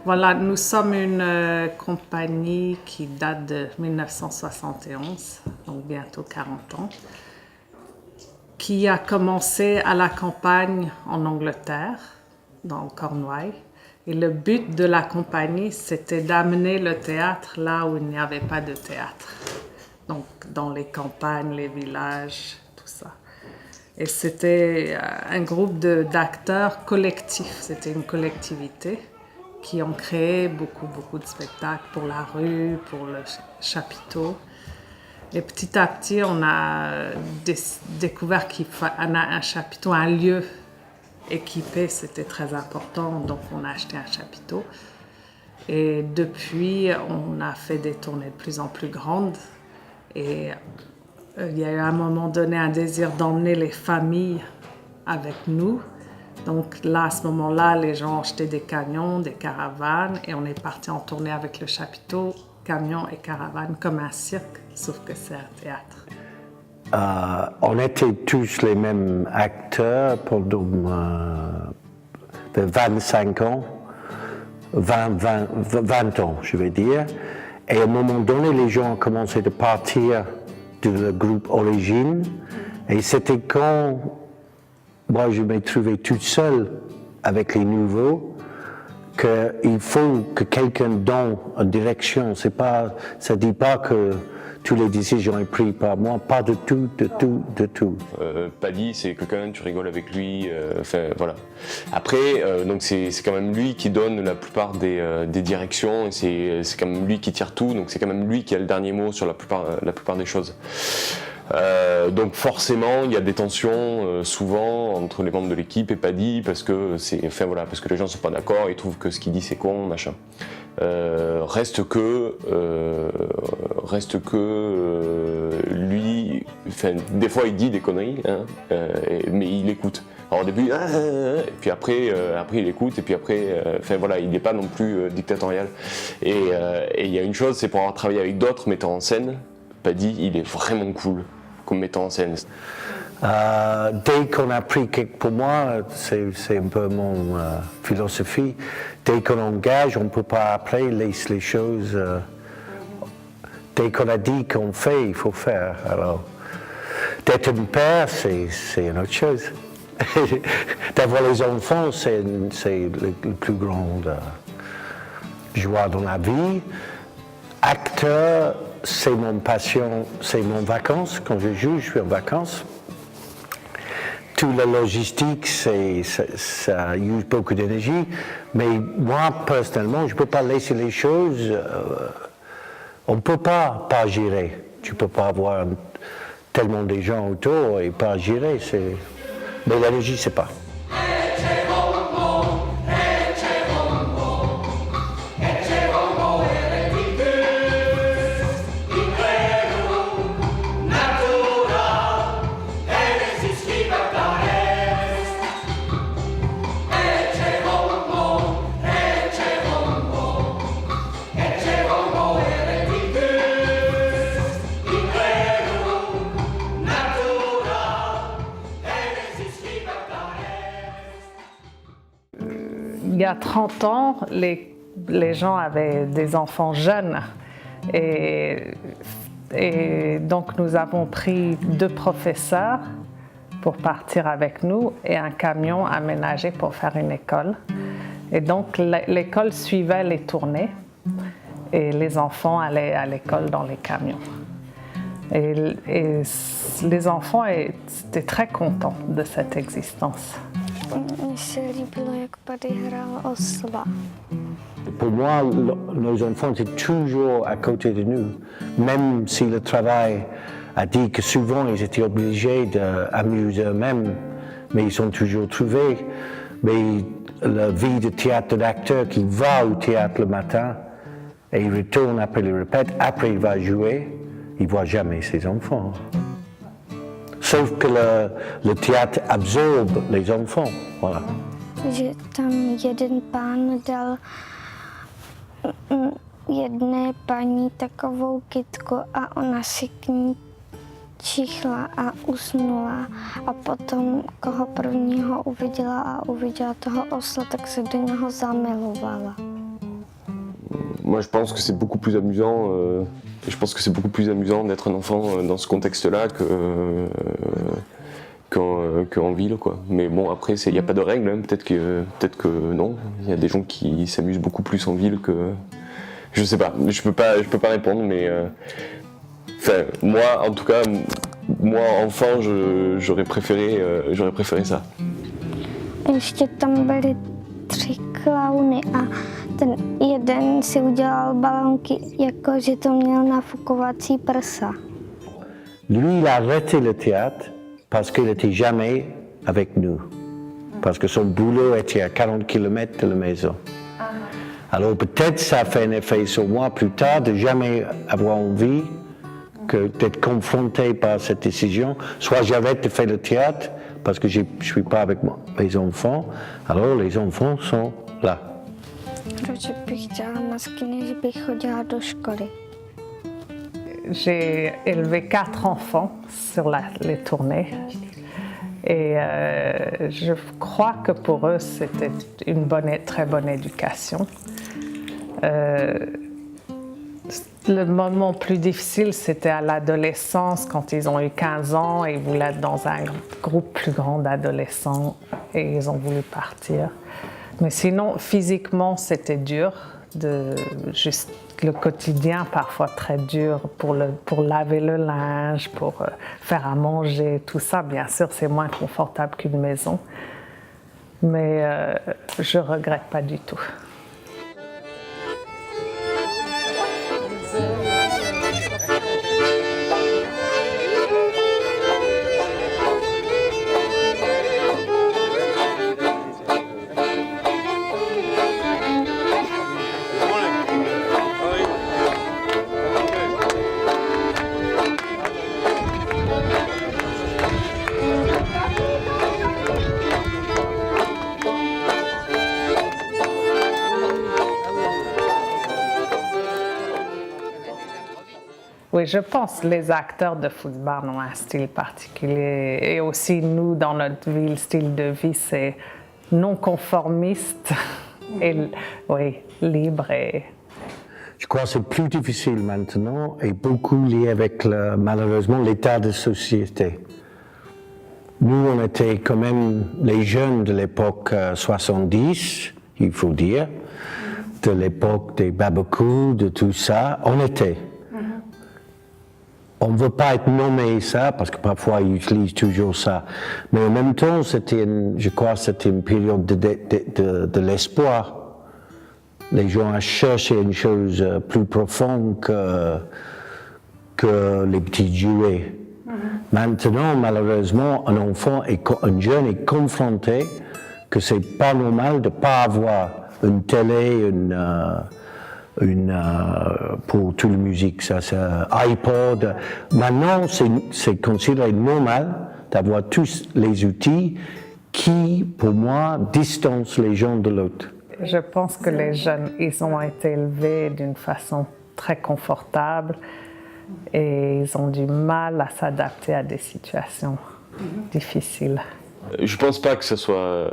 Voilà, nous sommes une compagnie qui date de 1971, donc bientôt 40 ans, qui a commencé à la campagne en Angleterre, dans Cornouailles. Et le but de la compagnie, c'était d'amener le théâtre là où il n'y avait pas de théâtre. Donc, dans les campagnes, les villages, tout ça. Et c'était un groupe d'acteurs collectifs, c'était une collectivité qui ont créé beaucoup de spectacles pour la rue, pour le chapiteau. Et petit à petit, on a découvert qu'il fallait un chapiteau, un lieu équipé, c'était très important, donc on a acheté un chapiteau. Et depuis, on a fait des tournées de plus en plus grandes. Et il y a eu à un moment donné un désir d'emmener les familles avec nous. Donc là, à ce moment-là, les gens ont acheté des camions, des caravanes, et on est parti en tournée avec le chapiteau, camions et caravanes, comme un cirque, sauf que c'est un théâtre. On était tous les mêmes acteurs pendant 25 ans, 20 ans, je vais dire. Et à un moment donné, les gens ont commencé à partir du groupe Origine. Et c'était quand moi je me trouvais toute seule avec les nouveaux, qu'il faut que quelqu'un donne une direction. Ça ne dit pas que toutes les décisions sont prises par moi, pas de tout. Paddy, c'est quelqu'un, tu rigoles avec lui, voilà. Après, donc c'est quand même lui qui donne la plupart des directions, et c'est quand même lui qui tire tout, donc c'est quand même lui qui a le dernier mot sur la plupart des choses. Donc forcément, il y a des tensions souvent entre les membres de l'équipe et Paddy parce que parce que les gens sont pas d'accord, ils trouvent que ce qu'il dit c'est con, machin. Reste que lui, des fois il dit des conneries, hein, mais il écoute. Alors au début, et puis après il écoute, et puis après, il n'est pas non plus dictatorial. Et il y a une chose, c'est pour avoir travaillé avec d'autres metteurs en scène, Paddy, il est vraiment cool comme metteur en scène. Dès qu'on a pris pour moi, c'est un peu mon philosophie, dès qu'on engage, on ne peut pas après laisser les choses. Dès qu'on a dit qu'on fait, il faut faire. Alors, d'être un père, c'est une autre chose. D'avoir les enfants, c'est le plus grande joie dans la vie. Acteur, c'est mon passion, c'est mon vacances. Quand je joue, je suis en vacances. Toute la logistique, ça use beaucoup d'énergie. Mais moi, personnellement, je ne peux pas laisser les choses. On ne peut pas gérer. Tu ne peux pas avoir tellement de gens autour et pas gérer. Mais l'énergie, c'est pas. Il y a 30 ans, les gens avaient des enfants jeunes et donc nous avons pris 2 professeurs pour partir avec nous et un camion aménagé pour faire une école. Et donc l'école suivait les tournées et les enfants allaient à l'école dans les camions. Et les enfants étaient très contents de cette existence. Mně se líbilo, jak Paddy hrál osla. Pour moi, nos enfants étaient toujours à côté de nous, même si le travail a dit que souvent ils étaient obligés d'amuser eux-mêmes, mais ils sont toujours trouvés. Mais la vie de théâtre d'acteur qui va au théâtre le matin et il retourne après les répètes, après il va jouer, il ne voit jamais ses enfants. Sauf que le théâtre absorbe les enfants, voilà. Že tam jeden pán dal jedné paní takovou kytku a ona si k ní čichla a usnula. A potom, koho prvního uviděla a uviděla toho osla, tak se do něho zamilovala. moi je pense que c'est beaucoup plus amusant. Je pense que c'est beaucoup plus amusant d'être un enfant dans ce contexte-là qu'en ville, quoi. Mais bon, après, il n'y a pas de règle, hein. Peut-être que non. Il y a des gens qui s'amusent beaucoup plus en ville que... Je sais pas, je peux pas répondre, mais... Enfin, moi, en tout cas, moi, enfant, j'aurais préféré ça. Ještě tam byly 3 klauny a ten jeden si udělal balonky, jako že to měl nafukovací prsa. Lui, il a arrêté le théâtre parce qu'il n'était jamais avec nous. Parce que son boulot était à 40 km de la maison. Alors peut-être ça a fait un effet sur moi plus tard de jamais avoir envie d'être confronté par cette décision. Soit j'arrête de faire le théâtre parce que je ne suis pas avec mes enfants, alors les enfants sont là. Proč bych chtěla masky, než bych chodila do školy? J'ai élevé 4 enfants sur les tournées et je crois que pour eux c'était une très bonne éducation. Le moment plus difficile c'était à l'adolescence quand ils ont eu 15 ans et ils voulaient être dans un groupe plus grand d'adolescents et ils ont voulu partir. Mais sinon physiquement c'était dur. Juste le quotidien parfois très dur pour laver le linge, pour faire à manger, tout ça bien sûr c'est moins confortable qu'une maison, mais je regrette pas du tout. Oui, je pense que les acteurs de football ont un style particulier et aussi nous, dans notre vie, le style de vie, c'est non conformiste et oui, libre. Je crois que c'est plus difficile maintenant et beaucoup lié avec malheureusement l'état de société. Nous, on était quand même les jeunes de l'époque 70, il faut dire, de l'époque des Babacou, de tout ça, on était. On ne veut pas être nommé ça, parce que parfois ils utilisent toujours ça. Mais en même temps, je crois que c'était une période de l'espoir. Les gens ont cherché une chose plus profonde que les petits jouets. Maintenant, malheureusement, un jeune est confronté que c'est pas normal de ne pas avoir une télé, pour toute la musique, ça c'est iPod. Maintenant, c'est considéré normal d'avoir tous les outils qui, pour moi, distancent les gens de l'autre. Je pense que les jeunes, ils ont été élevés d'une façon très confortable et ils ont du mal à s'adapter à des situations difficiles. Je pense pas que ce soit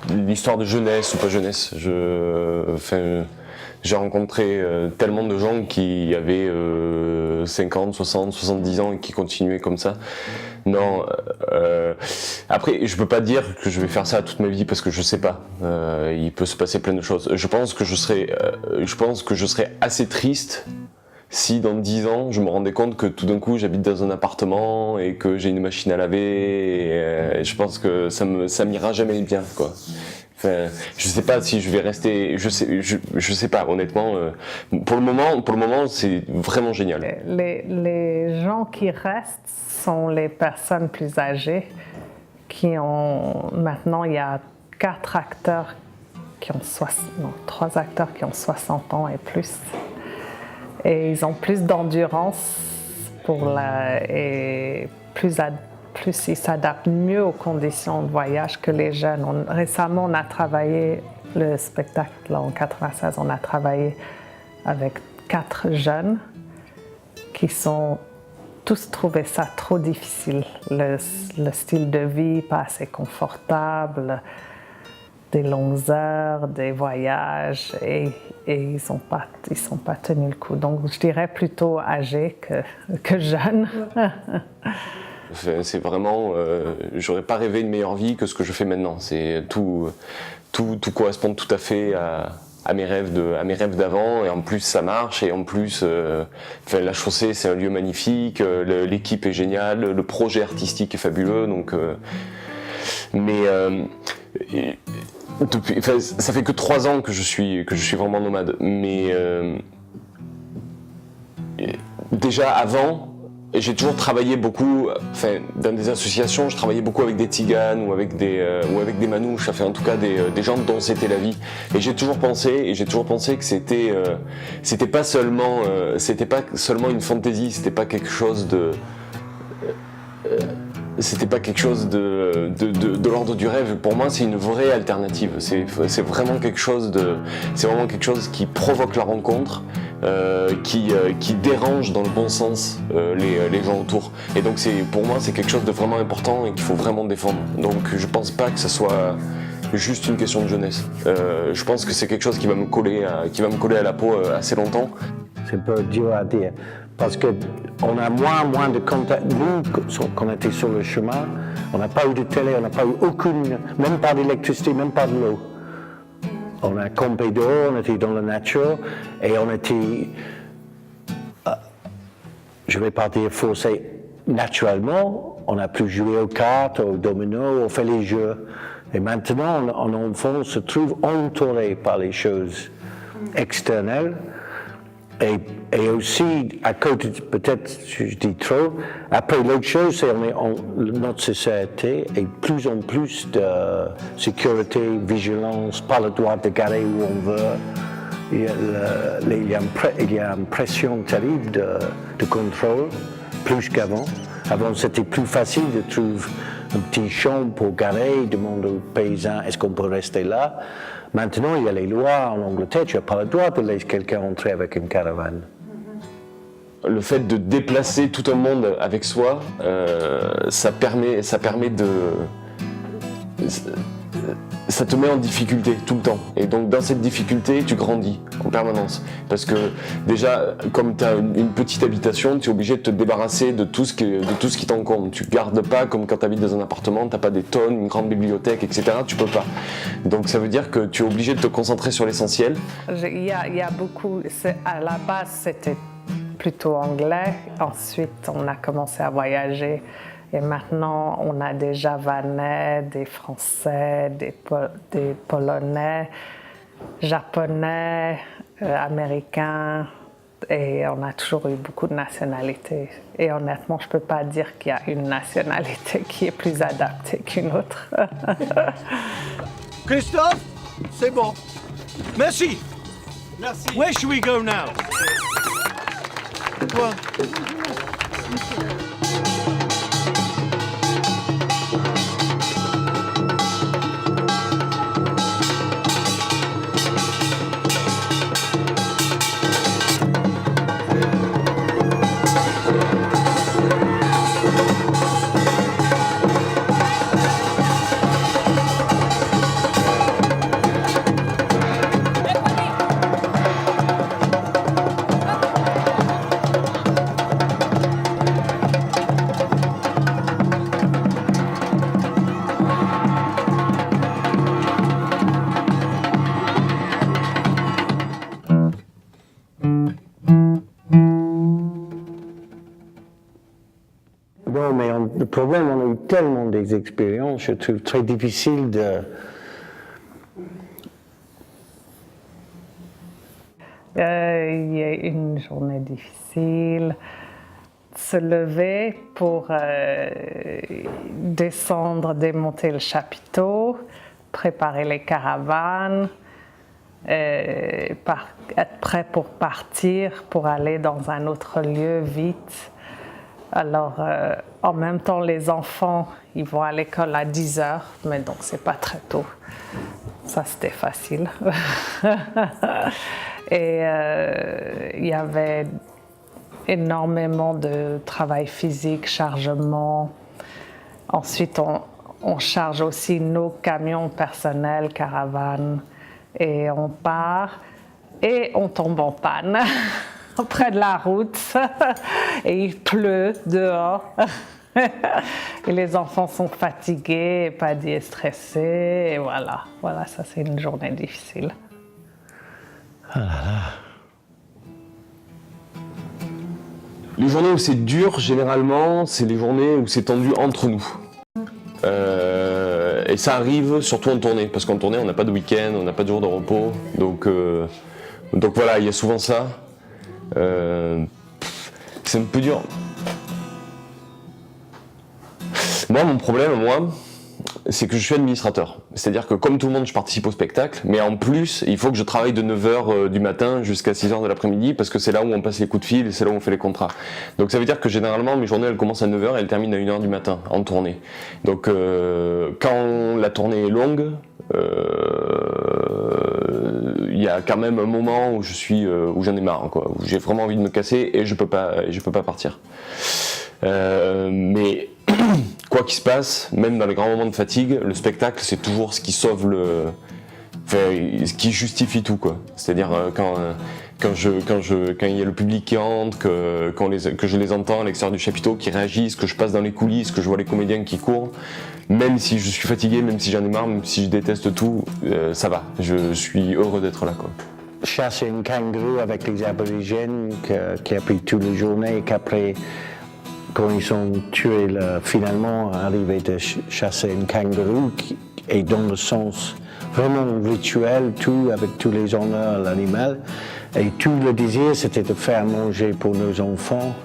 l'histoire de jeunesse ou pas jeunesse. J'ai rencontré tellement de gens qui avaient 50, 60, 70 ans et qui continuaient comme ça. Non, après je peux pas dire que je vais faire ça toute ma vie parce que je sais pas. Il peut se passer plein de choses. Je pense que je serais assez triste si dans 10 ans je me rendais compte que tout d'un coup j'habite dans un appartement et que j'ai une machine à laver, et je pense que ça m'ira jamais bien, quoi. Enfin, je sais pas si je vais rester, je sais pas honnêtement. Pour le moment c'est vraiment génial. Les gens qui restent sont les personnes plus âgées qui ont maintenant il y a 3 acteurs qui ont 60 ans et plus. Et ils ont plus d'endurance et plus ils s'adaptent mieux aux conditions de voyage que les jeunes. Récemment, on a travaillé le spectacle là, en 96. On a travaillé avec 4 jeunes qui sont tous trouvé ça trop difficile. Le style de vie pas assez confortable. des longues heures, des voyages, et ils sont pas tenus le coup. Donc je dirais plutôt âgés que jeunes. C'est vraiment, j'aurais pas rêvé une meilleure vie que ce que je fais maintenant. C'est tout correspond tout à fait à mes rêves d'avant, et en plus ça marche, et en plus la chaussée c'est un lieu magnifique, l'équipe est géniale, le projet artistique est fabuleux, donc ça fait que 3 ans que je suis vraiment nomade, mais déjà avant, j'ai toujours travaillé beaucoup, dans des associations, je travaillais beaucoup avec des tziganes ou avec des manouches, en tout cas des gens dont c'était la vie. Et j'ai toujours pensé que c'était pas seulement une fantaisie, c'était pas quelque chose de l'ordre du rêve. Pour moi, c'est une vraie alternative. C'est vraiment quelque chose qui provoque la rencontre, qui dérange dans le bon sens les gens autour. Et donc pour moi, c'est quelque chose de vraiment important et qu'il faut vraiment défendre. Donc je pense pas que ce soit juste une question de jeunesse. Je pense que c'est quelque chose qui va me coller à la peau assez longtemps. C'est un peu dur à dire, parce qu'on a moins de contact. Nous, quand on était sur le chemin, on n'a pas eu de télé, on n'a pas eu aucune, même pas d'électricité, même pas de l'eau. On a campé dehors, on était dans la nature, et on était, je ne vais pas dire forcé naturellement, on a pu jouer aux cartes, aux dominos, on fait les jeux. Et maintenant, en enfant, on se trouve entouré par les choses extérieures. Et aussi, à côté, peut-être je dis trop, après l'autre chose, c'est notre société est de plus en plus de sécurité, vigilance, pas le droit de garer où on veut. Il y a une pression terrible de contrôle, plus qu'avant. Avant, c'était plus facile de trouver un petit champ pour garer, demander aux paysans est-ce qu'on peut rester là. Maintenant, il y a les lois en Angleterre, tu n'as pas le droit de laisser quelqu'un entrer avec une caravane. Le fait de déplacer tout un monde avec soi, ça te met en difficulté tout le temps. Et donc dans cette difficulté, tu grandis en permanence. Parce que déjà, comme tu as une petite habitation, tu es obligé de te débarrasser de tout ce qui t'encombre. Tu ne gardes pas comme quand tu habites dans un appartement, tu n'as pas des tonnes, une grande bibliothèque, etc. Tu peux pas. Donc ça veut dire que tu es obligé de te concentrer sur l'essentiel. Il y a beaucoup, à la base c'était plutôt anglais, ensuite on a commencé à voyager. Et maintenant, on a des Javanais, des Français, des Polonais, Japonais, Américains, et on a toujours eu beaucoup de nationalités. Et honnêtement, je ne peux pas dire qu'il y a une nationalité qui est plus adaptée qu'une autre. Christophe, c'est bon. Merci. Merci. Where should we go now? Quoi? Non, mais le problème, on a eu tellement des expériences, je trouve très difficile de... Il y a une journée difficile. Se lever pour descendre, démonter le chapiteau, préparer les caravanes, être prêt pour partir, pour aller dans un autre lieu vite. Alors, en même temps, les enfants, ils vont à l'école à 10h, mais donc c'est pas très tôt. Ça, c'était facile. Et il y avait énormément de travail physique, chargement. Ensuite, on charge aussi nos camions personnels, caravanes, et on part et on tombe en panne près de la route et il pleut dehors. Et les enfants sont fatigués, Paddy est stressé, et voilà, ça c'est une journée difficile. Ah là là. Les journées où c'est dur, généralement, c'est les journées où c'est tendu entre nous. Et ça arrive surtout en tournée, parce qu'en tournée, on n'a pas de week-end, on n'a pas de jour de repos. Donc voilà, il y a souvent ça. C'est un peu dur. Moi, mon problème, c'est que je suis administrateur. C'est-à-dire que comme tout le monde, je participe au spectacle, mais en plus, il faut que je travaille de 9h du matin jusqu'à 6h de l'après-midi, parce que c'est là où on passe les coups de fil et c'est là où on fait les contrats. Donc ça veut dire que généralement, mes journées, elles commencent à 9h et elles terminent à 1h du matin, en tournée. Donc quand la tournée est longue, il y a quand même un moment où où j'en ai marre, quoi, où j'ai vraiment envie de me casser et je peux pas partir. Mais quoi qu'il se passe, même dans les grands moments de fatigue, le spectacle c'est toujours ce qui sauve ce qui justifie tout, quoi. C'est-à-dire quand il y a le public qui entre, que je les entends à l'extérieur du chapiteau, qui réagissent, que je passe dans les coulisses, que je vois les comédiens qui courent, même si je suis fatigué, même si j'en ai marre, même si je déteste tout, ça va. Je suis heureux d'être là, quoi. Chasser un kangourou avec les aborigènes qui a pris toutes les journées et qu'après, quand ils sont tués, finalement, arriver de chasser un kangourou et dans le sens vraiment rituel, tout avec tous les honneurs à l'animal. Et tout le désir, c'était de faire manger pour nos enfants.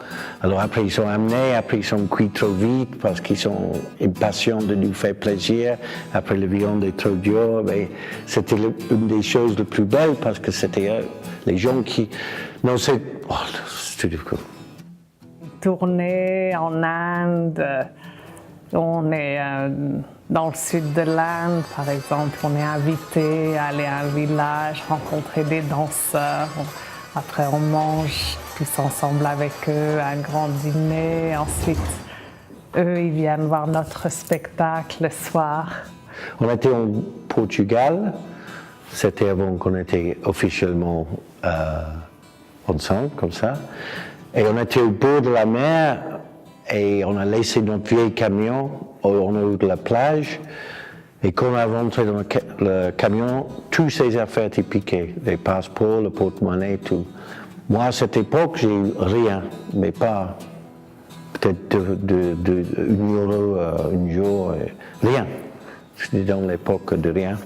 Alors après, ils sont amenés, après ils sont cuits trop vite parce qu'ils sont impatients de nous faire plaisir. Après, la viande est trop dure. Mais c'était une des choses les plus belles parce que c'était les gens qui... Non, c'était du coup. Tournée en Inde, on est dans le sud de l'Inde, par exemple, on est invité à aller à un village, rencontrer des danseurs. Après, on mange tous ensemble avec eux, un grand dîner. Ensuite, eux, ils viennent voir notre spectacle le soir. On était au Portugal, c'était avant qu'on était officiellement ensemble, comme ça. Et on était au bord de la mer et on a laissé notre vieil camion en haut de la plage. Et quand on a rentré dans le camion, toutes ces affaires étaient piquées, les passeports, le porte-monnaie, tout. Moi, à cette époque, j'ai eu rien, mais pas peut-être €1 un jour, rien. C'était dans l'époque de rien.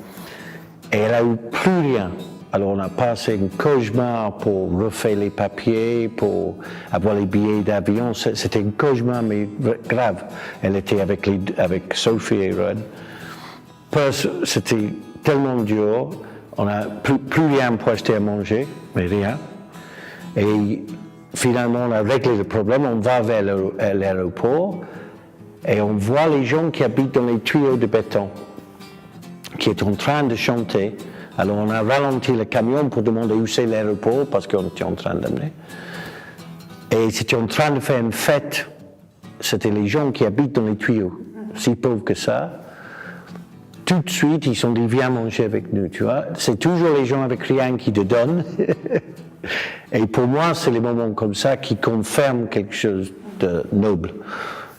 Et elle n'a eu plus rien. Alors on a passé un cauchemar pour refaire les papiers, pour avoir les billets d'avion. C'était un cauchemar, mais grave. Elle était avec Sophie et Rod. C'était tellement dur. On n'a plus rien pour acheter à manger, mais rien. Et finalement, on a réglé le problème. On va vers l'aéroport et on voit les gens qui habitent dans les tuyaux de béton, qui est en train de chanter. Alors on a ralenti le camion pour demander où c'est l'aéroport parce qu'on était en train d'amener. Et c'était en train de faire une fête. C'était les gens qui habitent dans les tuyaux, si pauvres que ça. Tout de suite, ils sont dit viens manger avec nous, tu vois. C'est toujours les gens avec rien qui te donnent. Et pour moi, c'est les moments comme ça qui confirment quelque chose de noble.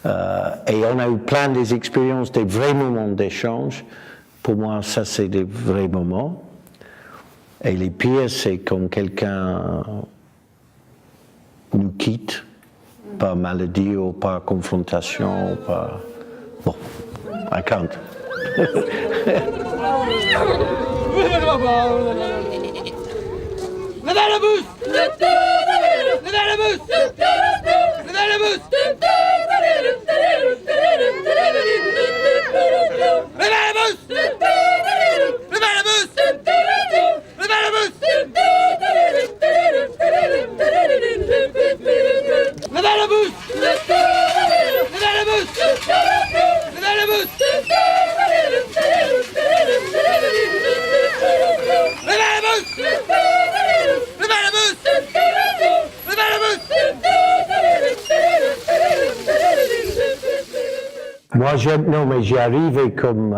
Et on a eu plein des expériences, des vrais moments d'échange. Pour moi, ça, c'est des vrais moments. Et les pires, c'est quand quelqu'un nous quitte, par maladie ou par confrontation, ou par... Bon, I can't. Levez la bouche! Levez la bouche! Levez la bouche! Moi, mais j'ai arrivé comme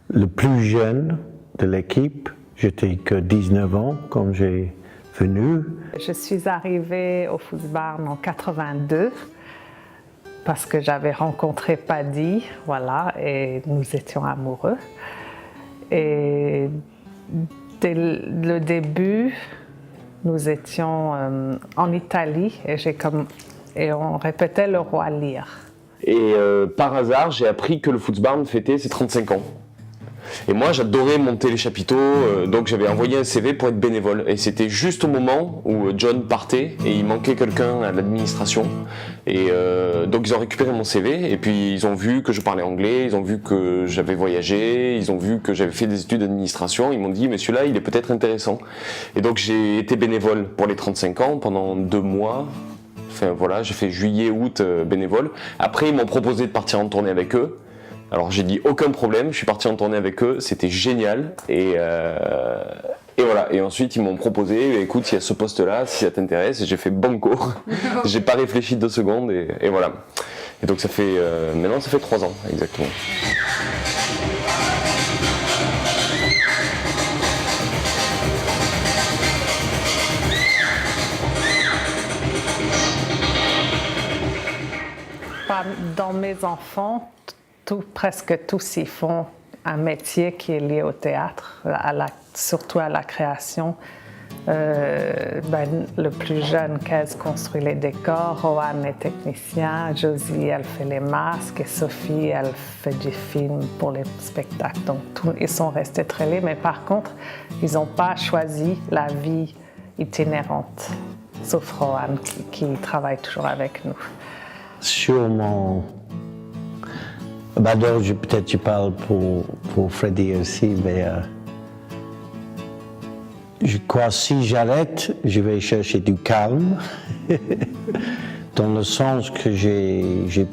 le plus jeune de l'équipe. J'étais que 19 ans quand j'ai venu. Je suis arrivée au Football en 82 parce que j'avais rencontré Paddy, voilà, et nous étions amoureux. Et dès le début, nous étions en Italie et on répétait le roi Lear. Et par hasard, j'ai appris que le Football fêtait ses 35 ans. Et moi, j'adorais monter les chapiteaux, donc j'avais envoyé un CV pour être bénévole. Et c'était juste au moment où John partait et il manquait quelqu'un à l'administration. Et donc ils ont récupéré mon CV et puis ils ont vu que je parlais anglais, ils ont vu que j'avais voyagé, ils ont vu que j'avais fait des études d'administration. Ils m'ont dit, mais celui-là, il est peut-être intéressant. Et donc j'ai été bénévole pour les 35 ans pendant 2 mois. Enfin voilà, j'ai fait juillet, août bénévole. Après, ils m'ont proposé de partir en tournée avec eux. Alors j'ai dit aucun problème, je suis parti en tournée avec eux, c'était génial et voilà. Et ensuite ils m'ont proposé, écoute, il y a ce poste-là, si ça t'intéresse, et j'ai fait banco. J'ai pas réfléchi 2 secondes et voilà. Et donc ça fait maintenant ça fait 3 ans exactement. Dans mes enfants, presque tous ils font un métier qui est lié au théâtre, surtout à la création. Le plus jeune, Kez, construit les décors, Rohan est technicien, Josie, elle fait les masques et Sophie, elle fait du film pour les spectacles. Donc ils sont restés très liés, mais par contre, ils n'ont pas choisi la vie itinérante, sauf Rohan qui travaille toujours avec nous. Sûrement. Donc, peut-être tu parles pour Freddy aussi, mais je crois que si j'arrête, je vais chercher du calme, dans le sens que je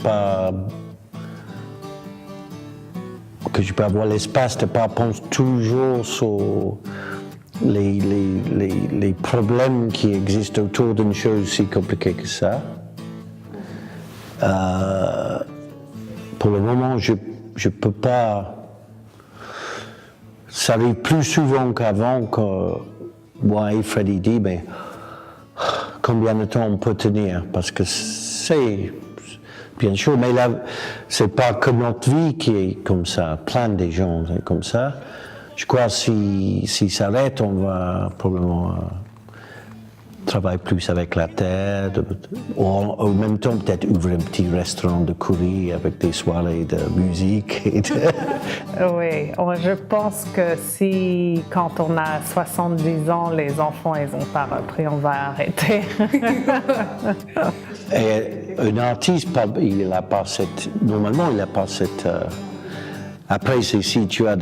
peux avoir l'espace de ne pas penser toujours sur les problèmes qui existent autour d'une chose si compliquée que ça. Pour le moment, je ne peux pas. Ça arrive plus souvent qu'avant que moi et Freddy disent, mais combien de temps on peut tenir? Parce que c'est bien sûr, mais là, c'est pas que notre vie qui est comme ça. Plein de gens sont comme ça. Je crois que si ça s'arrête, on va probablement travailler plus avec la terre, ou en même temps peut-être ouvrir un petit restaurant de curry avec des soirées de musique. Oui, je pense que si quand on a 70 ans, les enfants ils n'ont pas repris, on va arrêter. Et un artiste, il n'a pas cette... Normalement, il n'a pas cette... Après, si tu as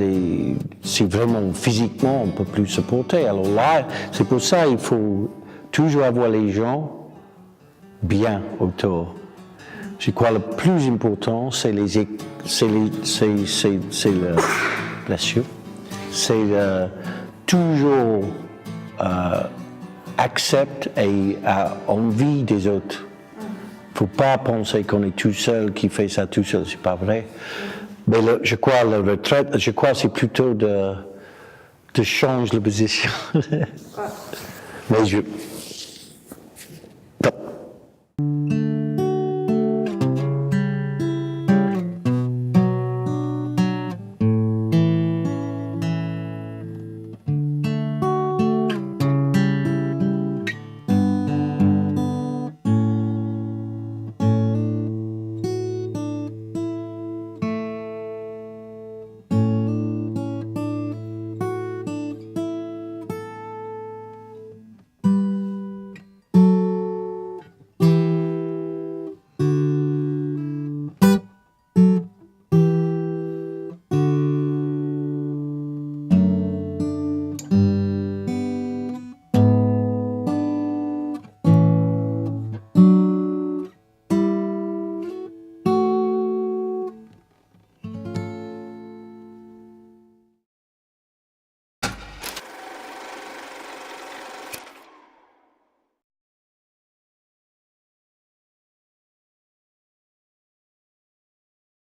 si vraiment physiquement on ne peut plus supporter, alors là, c'est pour ça qu'il faut toujours avoir les gens bien autour. Je crois que le plus important, c'est la blessure. C'est toujours accepter et envie des autres. Il ne faut pas penser qu'on est tout seul, qui fait ça tout seul, c'est pas vrai. Mais je crois la retraite, c'est plutôt de changer la position. Mais